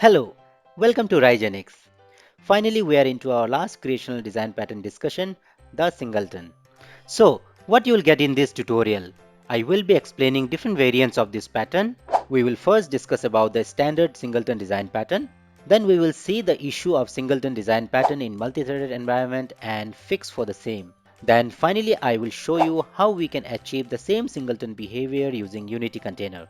Hello, welcome to Rygenix. Finally, we are into our last creational design pattern discussion, the singleton. So, what you will get in this tutorial? I will be explaining different variants of this pattern. We will first discuss about the standard singleton design pattern. Then we will see the issue of singleton design pattern in multi-threaded environment and fix for the same. Then finally, I will show you how we can achieve the same singleton behavior using Unity container.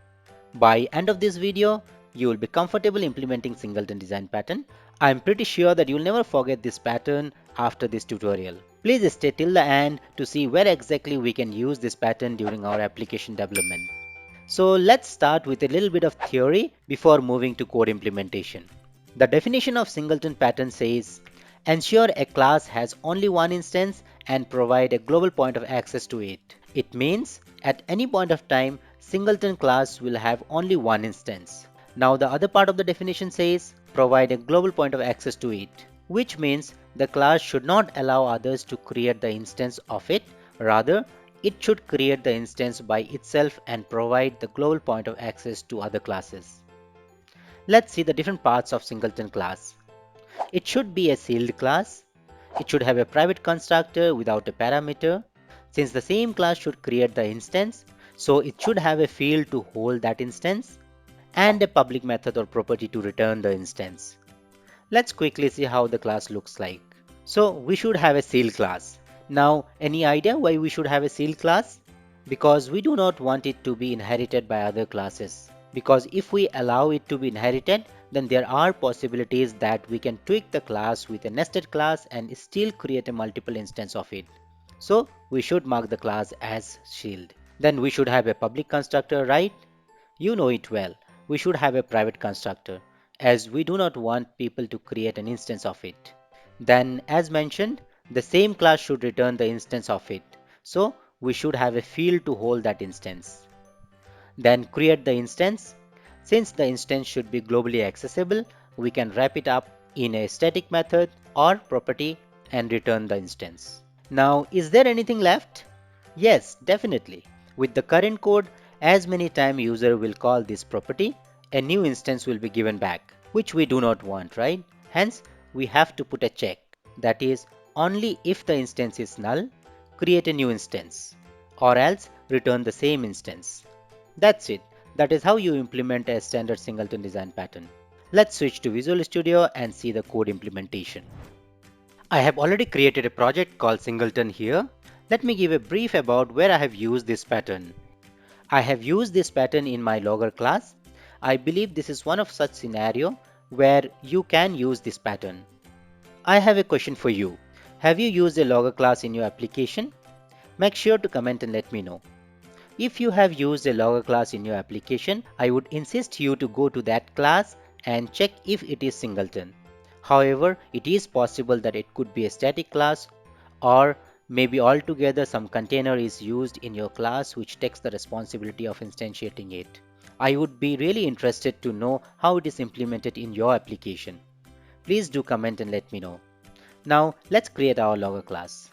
By end of this video, you will be comfortable implementing singleton design pattern. I am pretty sure that you will never forget this pattern after this tutorial. Please stay till the end to see where exactly we can use this pattern during our application development. So let's start with a little bit of theory before moving to code implementation. The definition of singleton pattern says, ensure a class has only one instance and provide a global point of access to it. It means at any point of time, singleton class will have only one instance. Now the other part of the definition says, provide a global point of access to it, which means the class should not allow others to create the instance of it. Rather, it should create the instance by itself and provide the global point of access to other classes. Let's see the different parts of singleton class. It should be a sealed class. It should have a private constructor without a parameter. Since the same class should create the instance, so it should have a field to hold that instance and a public method or property to return the instance. Let's quickly see how the class looks like. So we should have a sealed class. Now, any idea why we should have a sealed class? Because we do not want it to be inherited by other classes. Because if we allow it to be inherited, then there are possibilities that we can tweak the class with a nested class and still create a multiple instance of it. So we should mark the class as sealed. Then we should have a public constructor, right? You know it well. We should have a private constructor, as we do not want people to create an instance of it. Then, as mentioned, the same class should return the instance of it. So, we should have a field to hold that instance. Then create the instance. Since the instance should be globally accessible, we can wrap it up in a static method or property and return the instance. Now, is there anything left? Yes, definitely. With the current code, as many times user will call this property, a new instance will be given back, which we do not want, right? Hence, we have to put a check. That is, only if the instance is null, create a new instance, or else return the same instance. That's it. That is how you implement a standard singleton design pattern. Let's switch to Visual Studio and see the code implementation. I have already created a project called Singleton here. Let me give a brief about where I have used this pattern. I have used this pattern in my logger class. I believe this is one of such scenario where you can use this pattern. I have a question for you. Have you used a logger class in your application? Make sure to comment and let me know. If you have used a logger class in your application, I would insist you to go to that class and check if it is singleton. However, it is possible that it could be a static class, or maybe altogether some container is used in your class which takes the responsibility of instantiating it. I would be really interested to know how it is implemented in your application. Please do comment and let me know. Now let's create our logger class.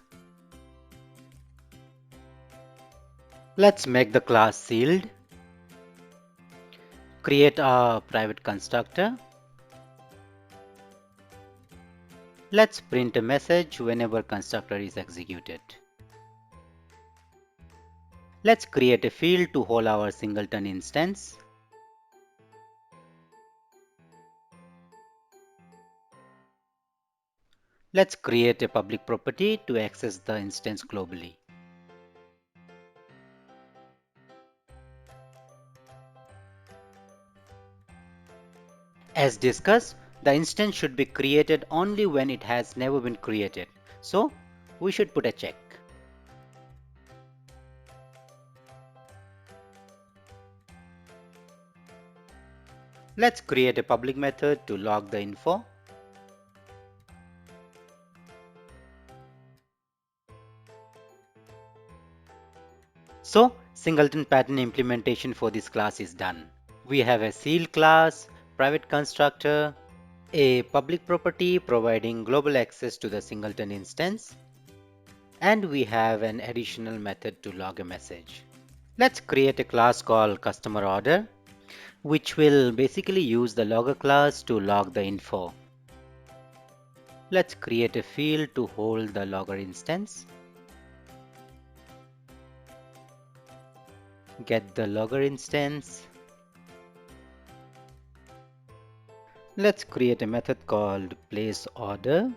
Let's make the class sealed. Create a private constructor. Let's print a message whenever constructor is executed. Let's create a field to hold our singleton instance. Let's create a public property to access the instance globally. As discussed, the instance should be created only when it has never been created. So, we should put a check. Let's create a public method to log the info. So, singleton pattern implementation for this class is done. We have a sealed class, private constructor, a public property providing global access to the singleton instance, and we have an additional method to log a message. Let's create a class called customer order. which will basically use the logger class to log the info. Let's create a field to hold the logger instance. Get the logger instance. Let's create a method called placeOrder.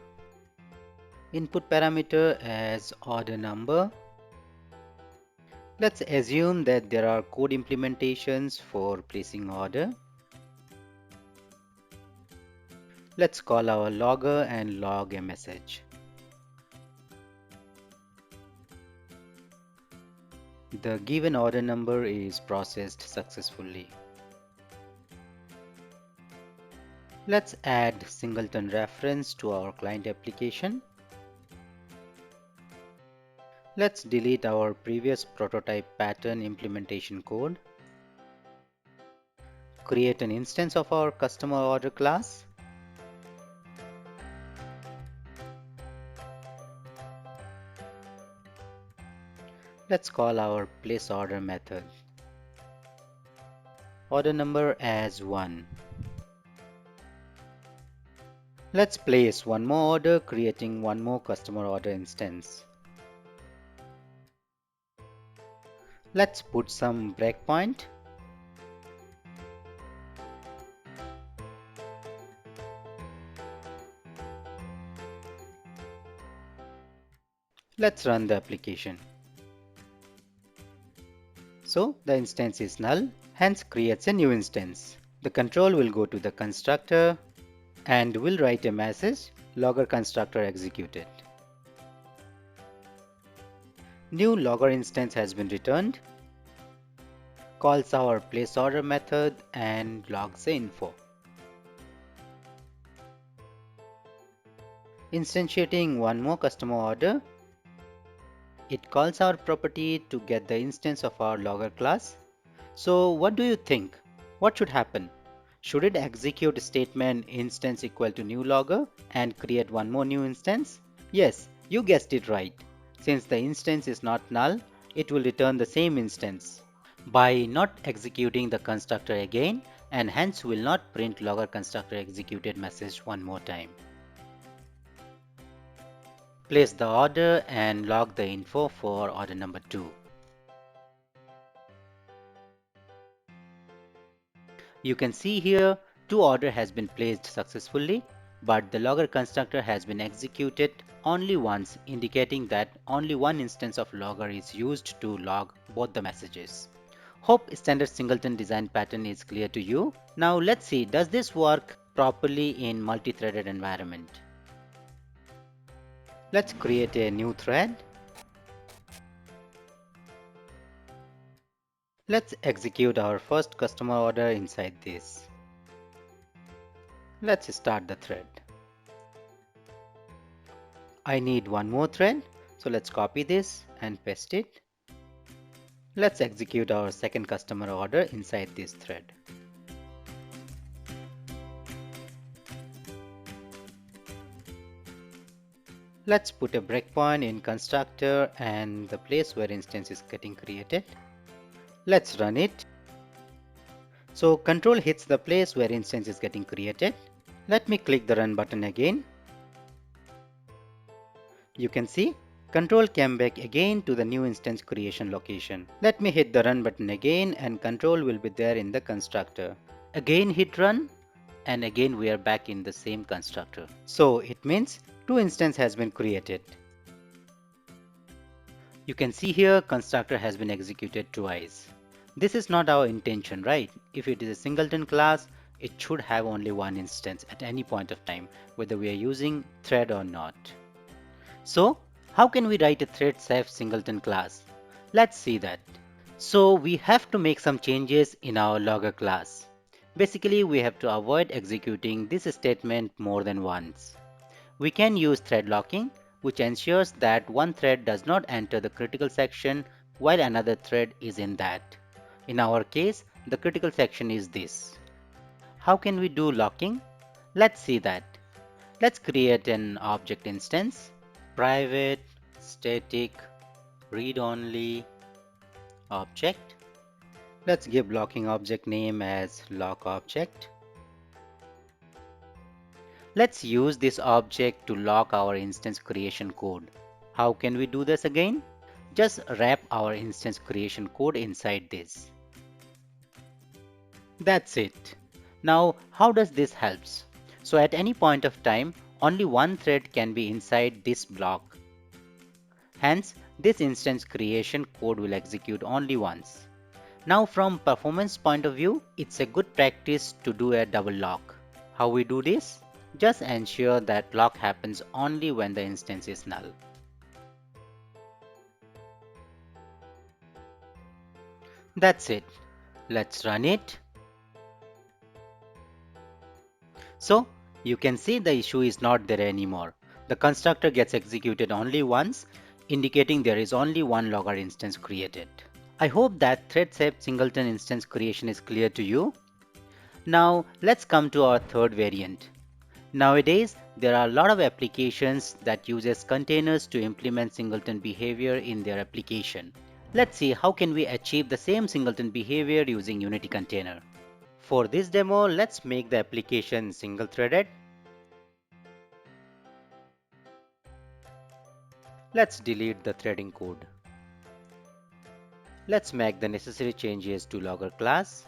Input parameter as order number. Let's assume that there are code implementations for placing order. Let's call our logger and log a message. The given order number is processed successfully. Let's add Singleton reference to our client application. Let's delete our previous prototype pattern implementation code. Create an instance of our customer order class. Let's call our placeOrder method. Order number as 1. Let's place one more order, creating one more customer order instance. Let's put some breakpoint. Let's run the application. So the instance is null, hence creates a new instance. The control will go to the constructor and will write a message, logger constructor executed. New logger instance has been returned, calls our placeOrder method and logs the info. Instantiating one more customer order, it calls our property to get the instance of our logger class. So what do you think? What should happen? Should it execute statement instance equal to new logger and create one more new instance? Yes, you guessed it right. Since the instance is not null, it will return the same instance by not executing the constructor again, and hence will not print logger constructor executed message one more time. Place the order and log the info for order number 2. You can see here 2 order has been placed successfully, but the logger constructor has been executed only once, indicating that only one instance of logger is used to log both the messages. Hope standard singleton design pattern is clear to you. Now let's see, does this work properly in multi-threaded environment? Let's create a new thread. Let's execute our first customer order inside this. Let's start the thread. I need one more thread, so let's copy this and paste it. Let's execute our second customer order inside this thread. Let's put a breakpoint in constructor and the place where instance is getting created. Let's run it. So control hits the place where instance is getting created. Let me click the run button again. You can see control came back again to the new instance creation location. Let me hit the run button again and control will be there in the constructor. Again hit run and again we are back in the same constructor. So it means 2 instance has been created. You can see here constructor has been executed twice. This is not our intention, right? If it is a singleton class, it should have only one instance at any point of time, whether we are using thread or not. So how can we write a thread safe singleton class? Let's see that. So we have to make some changes in our logger class. Basically, we have to avoid executing this statement more than once. We can use thread locking, which ensures that one thread does not enter the critical section while another thread is in that. In our case, the critical section is this. How can we do locking? Let's see that. Let's create an object instance, private, static, read-only, object. Let's give blocking object name as lock object. Let's use this object to lock our instance creation code. How can we do this again? Just wrap our instance creation code inside this. That's it. Now, how does this helps? So at any point of time, only one thread can be inside this block. Hence, this instance creation code will execute only once. Now from performance point of view, it's a good practice to do a double lock. How we do this? Just ensure that lock happens only when the instance is null. That's it. Let's run it. So you can see the issue is not there anymore. The constructor gets executed only once, indicating there is only one logger instance created. I hope that thread-safe singleton instance creation is clear to you. Now let's come to our third variant. Nowadays, there are a lot of applications that uses containers to implement singleton behavior in their application. Let's see how can we achieve the same singleton behavior using Unity Container. For this demo, let's make the application single-threaded. Let's delete the threading code. Let's make the necessary changes to logger class.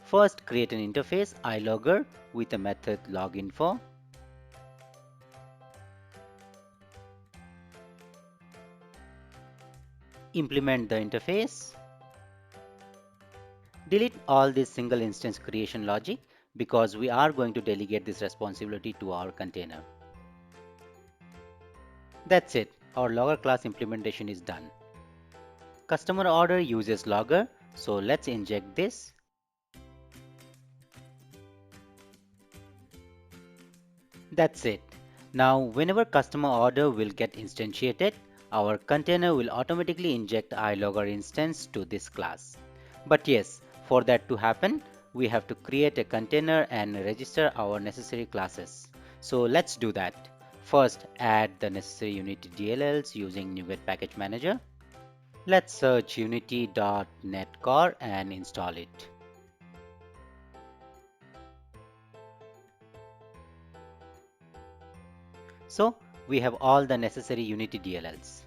First, create an interface iLogger with a method loginfo. Implement the interface. Delete all this single instance creation logic because we are going to delegate this responsibility to our container. That's it. Our logger class implementation is done. Customer order uses logger, so let's inject this. That's it. Now, whenever customer order will get instantiated, our container will automatically inject iLogger instance to this class. But yes, for that to happen, we have to create a container and register our necessary classes. So let's do that. First, add the necessary Unity DLLs using NuGet Package Manager. Let's search unity.net core and install it. So we have all the necessary Unity DLLs.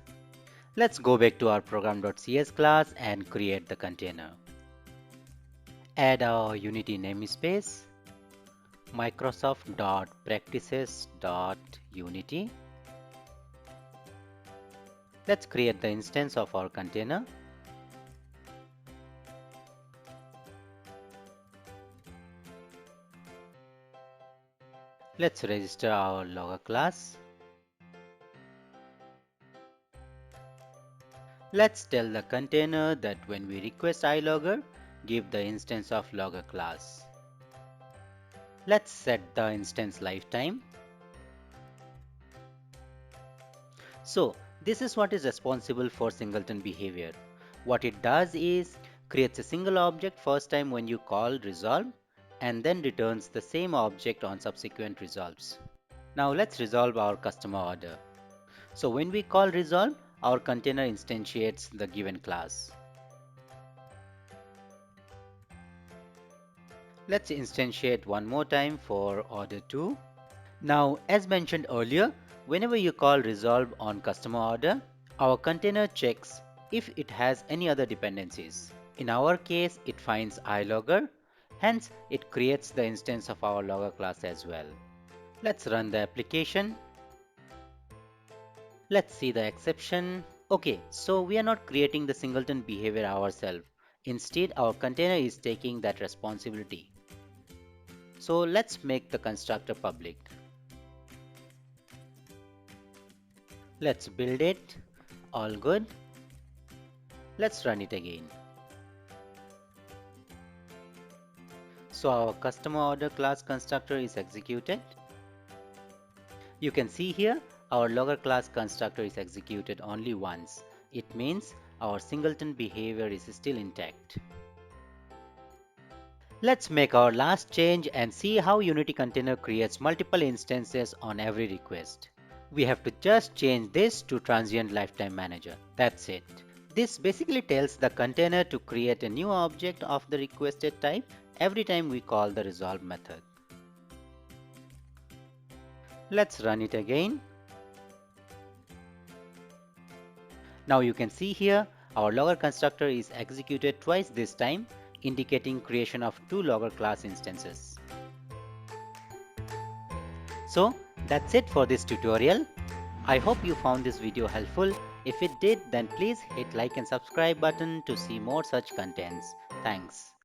Let's go back to our program.cs class and create the container. Add our Unity namespace, microsoft.practices.unity. Let's create the instance of our container. Let's register our logger class. Let's tell the container that when we request iLogger, give the instance of logger class. Let's set the instance lifetime. So this is what is responsible for singleton behavior. What it does is creates a single object first time when you call resolve and then returns the same object on subsequent resolves. Now let's resolve our customer order. So when we call resolve, our container instantiates the given class. Let's instantiate one more time for order 2. Now, as mentioned earlier, whenever you call resolve on customer order, our container checks if it has any other dependencies. In our case, it finds iLogger, hence it creates the instance of our logger class as well. Let's run the application. Let's see the exception. Okay, so we are not creating the singleton behavior ourselves. Instead, our container is taking that responsibility. So let's make the constructor public. Let's build it. All good. Let's run it again. So our customer order class constructor is executed. You can see here our logger class constructor is executed only once. It means our singleton behavior is still intact. Let's make our last change and see how Unity Container creates multiple instances on every request. We have to just change this to Transient Lifetime Manager. That's it. This basically tells the container to create a new object of the requested type every time we call the resolve method. Let's run it again. Now you can see here our logger constructor is executed twice this time, indicating creation of two logger class instances. So that's it for this tutorial. I hope you found this video helpful. If it did, then please hit like and subscribe button to see more such contents. Thanks.